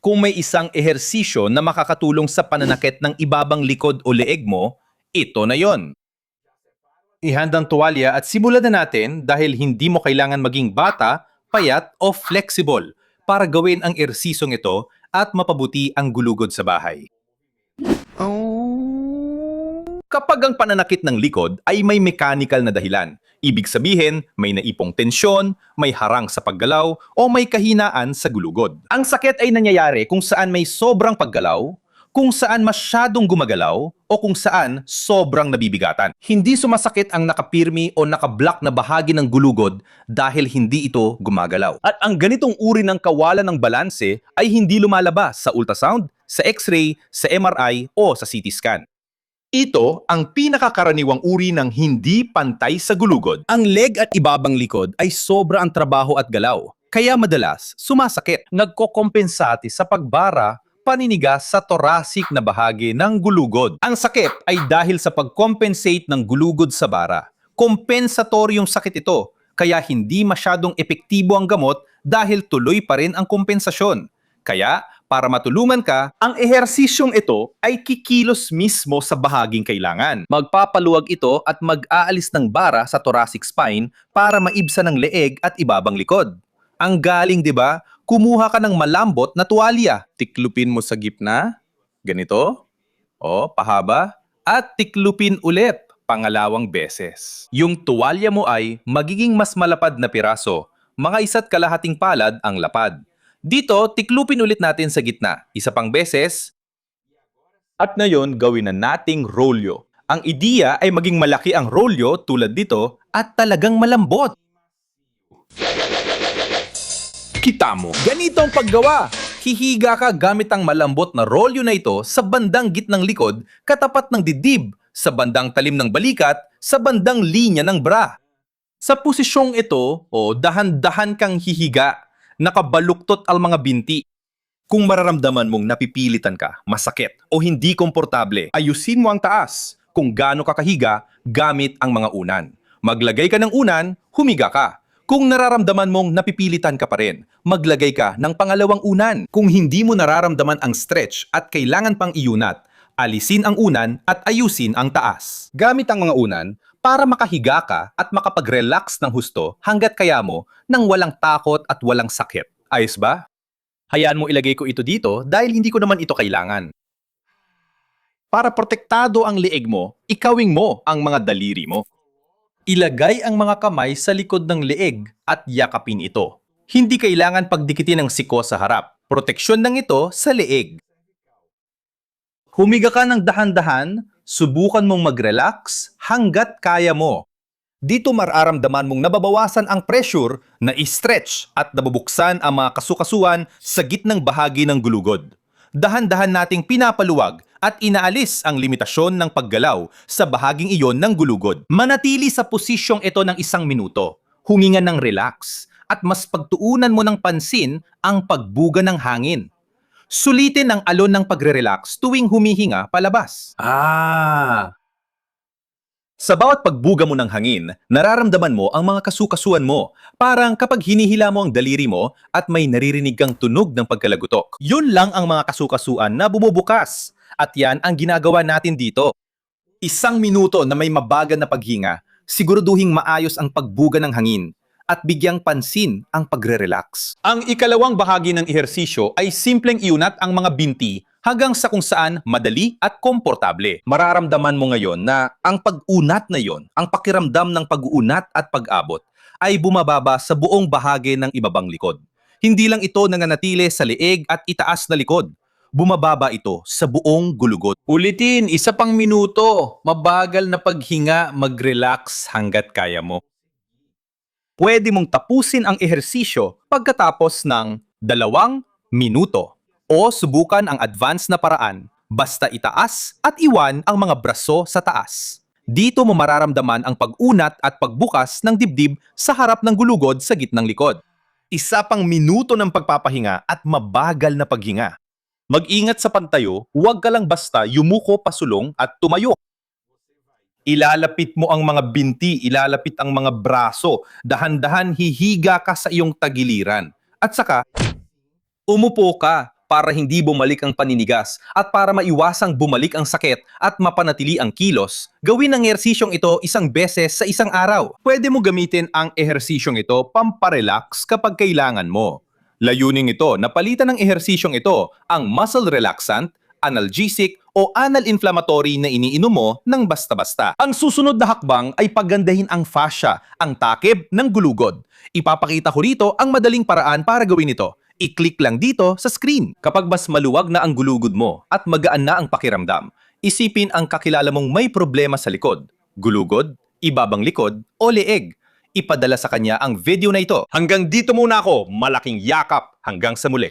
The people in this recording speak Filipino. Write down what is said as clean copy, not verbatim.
Kung may isang ehersisyo na makakatulong sa pananakit ng ibabang likod o leeg mo, ito na yon. Ihandang tuwalya at simulan na natin dahil hindi mo kailangan maging bata, payat o flexible para gawin ang ehersisong ito at mapabuti ang gulugod sa bahay. Kapag ang pananakit ng likod ay may mechanical na dahilan, ibig sabihin may naipong tensyon, may harang sa paggalaw o may kahinaan sa gulugod. Ang sakit ay nangyayari kung saan may sobrang paggalaw, kung saan masyadong gumagalaw o kung saan sobrang nabibigatan. Hindi sumasakit ang nakapirmi o nakablock na bahagi ng gulugod dahil hindi ito gumagalaw. At ang ganitong uri ng kawalan ng balanse ay hindi lumalabas sa ultrasound, sa x-ray, sa MRI o sa CT scan. Ito ang pinakakaraniwang uri ng hindi pantay sa gulugod. Ang leg at ibabang likod ay sobra ang trabaho at galaw, kaya madalas sumasakit. Nagkokompensate sa pagbara, paninigas sa thoracic na bahagi ng gulugod. Ang sakit ay dahil sa pag-compensate ng gulugod sa bara. Kompensatoryong sakit ito, kaya hindi masyadong epektibo ang gamot dahil tuloy pa rin ang kompensasyon. Kaya, para matulungan ka, ang ehersisyong ito ay kikilos mismo sa bahaging kailangan. Magpapaluwag ito at mag-aalis ng bara sa thoracic spine para maibsan ang leeg at ibabang likod. Ang galing, di ba? Kumuha ka ng malambot na tuwalya. Tiklupin mo sa gitna, ganito, pahaba, at tiklupin ulit, pangalawang beses. Yung tuwalya mo ay magiging mas malapad na piraso, mga 1.5 palad ang lapad. Dito, tiklupin ulit natin sa gitna, isa pang beses, at ngayon gawin na nating rolyo. Ang ideya ay maging malaki ang rolyo tulad dito at talagang malambot. Kita mo, ganito ang paggawa. Hihiga ka gamit ang malambot na rolyo na ito sa bandang gitnang likod, katapat ng dibdib, sa bandang talim ng balikat, sa bandang linya ng bra. Sa posisyong ito, dahan-dahan kang hihiga, nakabaluktot ang mga binti. Kung mararamdaman mong napipilitan ka, masakit o hindi komportable, ayusin mo ang taas. Kung gaano ka kahiga, gamit ang mga unan. Maglagay ka ng unan, humiga ka. Kung nararamdaman mong napipilitan ka pa rin, maglagay ka ng pangalawang unan. Kung hindi mo nararamdaman ang stretch at kailangan pang iunat, alisin ang unan at ayusin ang taas. Gamit ang mga unan para makahiga ka at makapag-relax ng husto hanggat kaya mo nang walang takot at walang sakit. Ayos ba? Hayaan mo ilagay ko ito dito dahil hindi ko naman ito kailangan. Para protektado ang leeg mo, ikawing mo ang mga daliri mo. Ilagay ang mga kamay sa likod ng leeg at yakapin ito. Hindi kailangan pagdikitin ng siko sa harap. Proteksyon lang ito sa leeg. Humiga ka ng dahan-dahan, subukan mong mag-relax hanggat kaya mo. Dito mararamdaman mong nababawasan ang pressure na i-stretch at nabubuksan ang mga kasukasuan sa gitnang bahagi ng gulugod. Dahan-dahan nating pinapaluwag at inaalis ang limitasyon ng paggalaw sa bahaging iyon ng gulugod. Manatili sa posisyong ito ng 1 minuto. Huminga ng relax at mas pagtuunan mo ng pansin ang pagbuga ng hangin. Sulitin ang alon ng pagre-relax tuwing humihinga palabas. Sa bawat pagbuga mo ng hangin, nararamdaman mo ang mga kasukasuan mo. Parang kapag hinihila mo ang daliri mo at may naririnig kang tunog ng pagkalagutok. Yun lang ang mga kasukasuan na bumubukas. At yan ang ginagawa natin dito. 1 minuto na may mabagal na paghinga, siguraduhing maayos ang pagbuga ng hangin at bigyang pansin ang pagre-relax. Ang ikalawang bahagi ng ehersisyo ay simpleng iunat ang mga binti hanggang sa kung saan madali at komportable. Mararamdaman mo ngayon na ang pag-unat na yon, ang pakiramdam ng pag-uunat at pag-abot, ay bumababa sa buong bahagi ng ibabang likod. Hindi lang ito nananatili sa leeg at itaas na likod. Bumababa ito sa buong gulugod. Ulitin, 1 pang minuto. Mabagal na paghinga, mag-relax hanggat kaya mo. Pwede mong tapusin ang ehersisyo pagkatapos ng 2 minuto. O subukan ang advanced na paraan, basta itaas at iwan ang mga braso sa taas. Dito mo mararamdaman ang pag-unat at pagbukas ng dibdib sa harap ng gulugod sa gitnang likod. 1 pang minuto ng pagpapahinga at mabagal na paghinga. Mag-ingat sa pantayo, huwag ka lang basta yumuko pasulong at tumayo. Ilalapit mo ang mga binti, ilalapit ang mga braso, dahan-dahan hihiga ka sa iyong tagiliran. At saka, umupo ka, para hindi bumalik ang paninigas at para maiwasang bumalik ang sakit at mapanatili ang kilos, gawin ang ehersisyong ito isang beses sa isang araw. Pwede mo gamitin ang ehersisyong ito pamparelax kapag kailangan mo. Layunin ito na palitan ng ehersisyong ito ang muscle relaxant, analgesic o anal-inflammatory na iniinom mo ng basta-basta. Ang susunod na hakbang ay paggandahin ang fascia, ang takip ng gulugod. Ipapakita ko rito ang madaling paraan para gawin ito. I-click lang dito sa screen. Kapag mas maluwag na ang gulugod mo at magaan na ang pakiramdam, isipin ang kakilala mong may problema sa likod, gulugod, ibabang likod o leeg. Ipadala sa kanya ang video na ito. Hanggang dito muna ako, malaking yakap, hanggang sa muli.